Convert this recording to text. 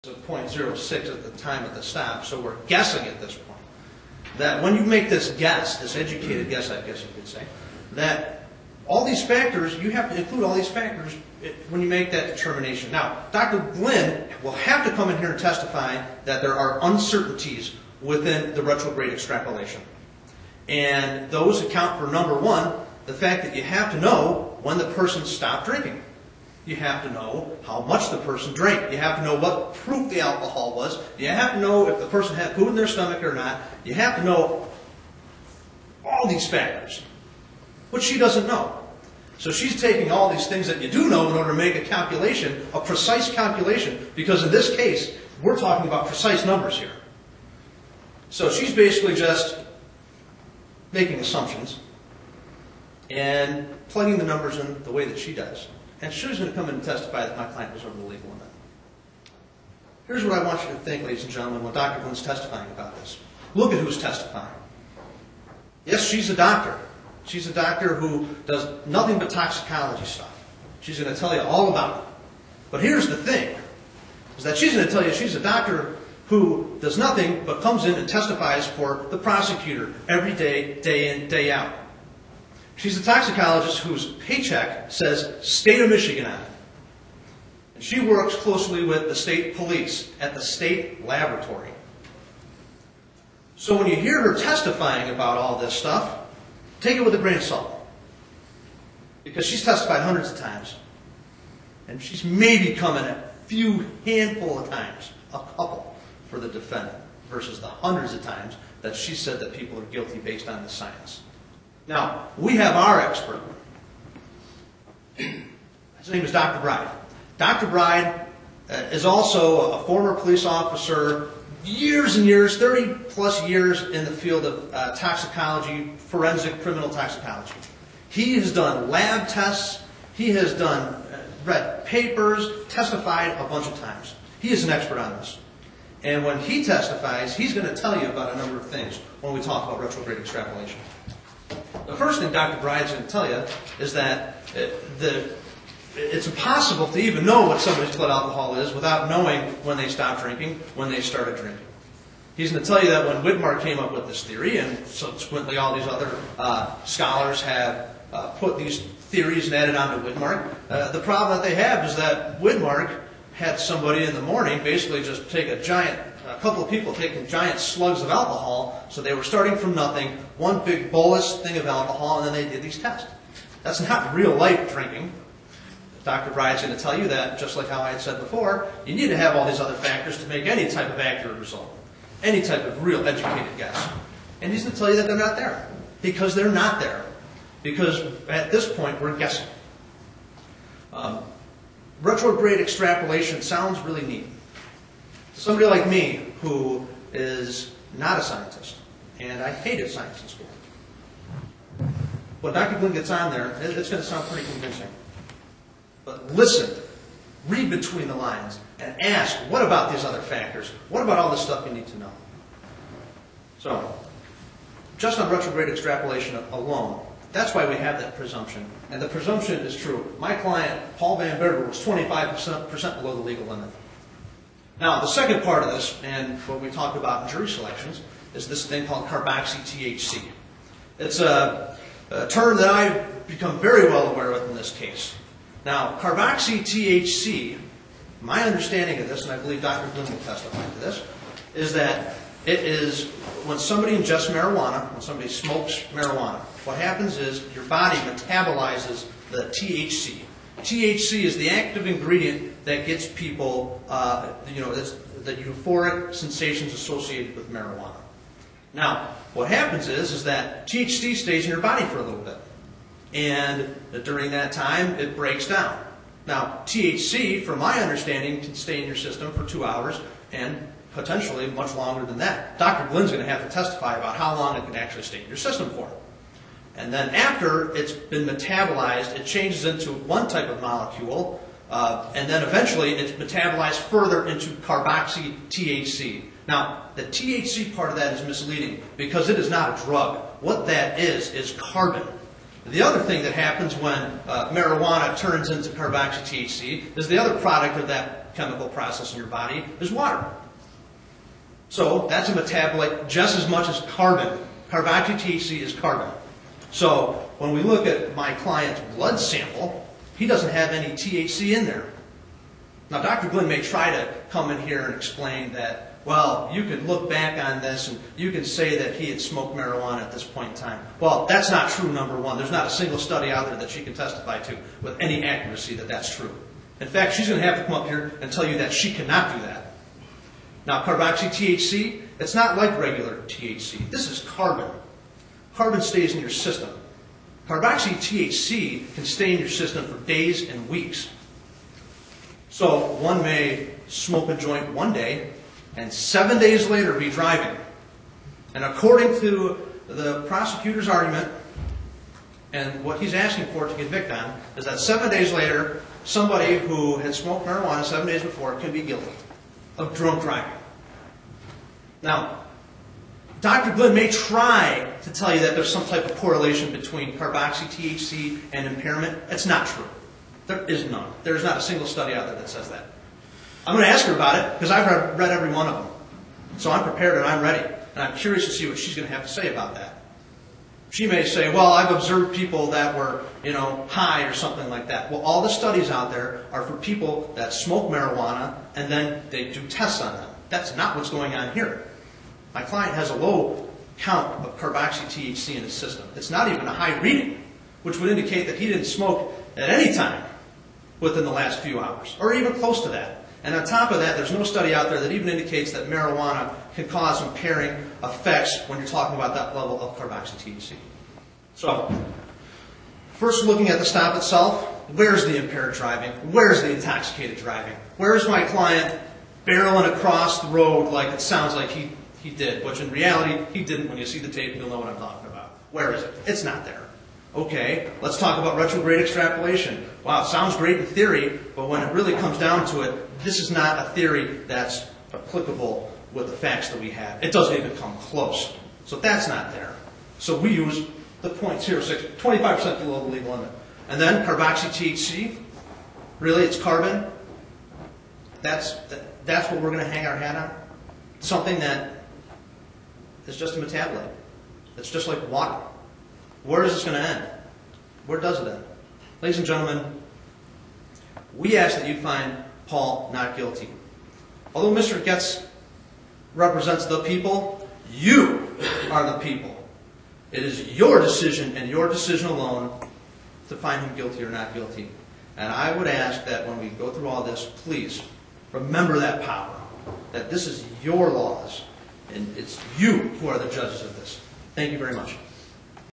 0.06 at the time of the stop, so we're guessing at this point that when you make this guess, this educated guess, I guess you could say, that all these factors, you have to include all these factors when you make that determination. Now, Dr. Glynn will have to come in here and testify that there are uncertainties within the retrograde extrapolation. And those account for, number one, the fact that you have to know when the person stopped drinking. You have to know how much the person drank. You have to know what proof the alcohol was. You have to know if the person had food in their stomach or not. You have to know all these factors, which she doesn't know. So she's taking all these things that you do know in order to make a calculation, a precise calculation, because in this case, we're talking about precise numbers here. So she's basically just making assumptions and plugging the numbers in the way that she does. And she's going to come in and testify that my client was over the legal limit. Here's what I want you to think, ladies and gentlemen, when Dr. Glynn's testifying about this. Look at who's testifying. Yes, she's a doctor. She's a doctor who does nothing but toxicology stuff. She's going to tell you all about it. But here's the thing, is that she's going to tell you she's a doctor who does nothing but comes in and testifies for the prosecutor every day, day in, day out. She's a toxicologist whose paycheck says State of Michigan on it. And she works closely with the state police at the state laboratory. So when you hear her testifying about all this stuff, take it with a grain of salt. Because she's testified hundreds of times. And she's maybe coming a few handful of times, a couple, for the defendant, versus the hundreds of times that she said that people are guilty based on the science. Now, we have our expert. His name is Dr. Bride. Dr. Bride is also a former police officer, years and years, 30-plus years in the field of toxicology, forensic criminal toxicology. He has done lab tests. He has read papers, testified a bunch of times. He is an expert on this. And when he testifies, he's going to tell you about a number of things when we talk about retrograde extrapolation. The first thing Dr. Bride's going to tell you is that it's impossible to even know what somebody's blood alcohol is without knowing when they stopped drinking, when they started drinking. He's going to tell you that when Whitmark came up with this theory, and subsequently all these other scholars have put these theories and added on to Whitmark, the problem that they have is that Whitmark had somebody in the morning basically just take a couple of people taking giant slugs of alcohol, so they were starting from nothing, one big bolus thing of alcohol, and then they did these tests. That's not real life drinking. Dr. Bride's going to tell you that, just like how I had said before, you need to have all these other factors to make any type of accurate result, any type of real educated guess. And he's going to tell you that they're not there, because they're not there. Because at this point, we're guessing. Retrograde extrapolation sounds really neat. Somebody like me who is not a scientist, and I hated science in school. When Dr. Glynn gets on there, it's going to sound pretty convincing. But listen, read between the lines, and ask, what about these other factors? What about all the stuff you need to know? So, just on retrograde extrapolation alone, that's why we have that presumption. And the presumption is true. My client, Paul Van Berger, was 25% below the legal limit. Now, the second part of this, and what we talked about in jury selections, is this thing called carboxy-THC. It's a term that I've become very well aware with in this case. Now, carboxy-THC, my understanding of this, and I believe Dr. Glynn will testify to this, is that it is when somebody ingests marijuana, when somebody smokes marijuana, what happens is your body metabolizes the THC. THC is the active ingredient that gets people, the euphoric sensations associated with marijuana. Now, what happens is that THC stays in your body for a little bit. And during that time, it breaks down. Now, THC, from my understanding, can stay in your system for 2 hours and potentially much longer than that. Dr. Glynn's going to have to testify about how long it can actually stay in your system for. And then after it's been metabolized, it changes into one type of molecule, and then eventually it's metabolized further into carboxy-THC. Now, the THC part of that is misleading because it is not a drug. What that is carbon. The other thing that happens when marijuana turns into carboxy-THC is the other product of that chemical process in your body is water. So that's a metabolite just as much as carbon. Carboxy-THC is carbon. So when we look at my client's blood sample, he doesn't have any THC in there. Now, Dr. Glenn may try to come in here and explain that, well, you could look back on this and you can say that he had smoked marijuana at this point in time. Well, that's not true, number one. There's not a single study out there that she can testify to with any accuracy that that's true. In fact, she's going to have to come up here and tell you that she cannot do that. Now, carboxy-THC, it's not like regular THC. This is carbon. Carbon stays in your system. Carboxy-THC can stay in your system for days and weeks. So one may smoke a joint one day and 7 days later be driving. And according to the prosecutor's argument, and what he's asking for to convict on, is that 7 days later, somebody who had smoked marijuana 7 days before can be guilty of drunk driving. Now, Dr. Glenn may try to tell you that there's some type of correlation between carboxy-THC and impairment. It's not true. There is none. There's not a single study out there that says that. I'm going to ask her about it because I've read every one of them. So I'm prepared and I'm ready. And I'm curious to see what she's going to have to say about that. She may say, well, I've observed people that were, high or something like that. Well, all the studies out there are for people that smoke marijuana and then they do tests on them. That's not what's going on here. My client has a low count of carboxy-THC in his system. It's not even a high reading, which would indicate that he didn't smoke at any time within the last few hours, or even close to that. And on top of that, there's no study out there that even indicates that marijuana can cause impairing effects when you're talking about that level of carboxy-THC. So, first looking at the stop itself, where's the impaired driving? Where's the intoxicated driving? Where's my client barreling across the road like it sounds like he did, which in reality, he didn't. When you see the tape, you'll know what I'm talking about. Where is it? It's not there. Okay, let's talk about retrograde extrapolation. Wow, it sounds great in theory, but when it really comes down to it, this is not a theory that's applicable with the facts that we have. It doesn't even come close. So that's not there. So we use the 0.06, 25% below the legal limit. And then carboxy-THC, really it's carbon. That's what we're going to hang our hat on. Something that is just a metabolite. It's just like water. Where is this going to end? Where does it end? Ladies and gentlemen, we ask that you find Paul not guilty. Although Mr. Getz represents the people, you are the people. It is your decision and your decision alone to find him guilty or not guilty. And I would ask that when we go through all this, please remember that power, that this is your laws, and it's you who are the judges of this. Thank you very much.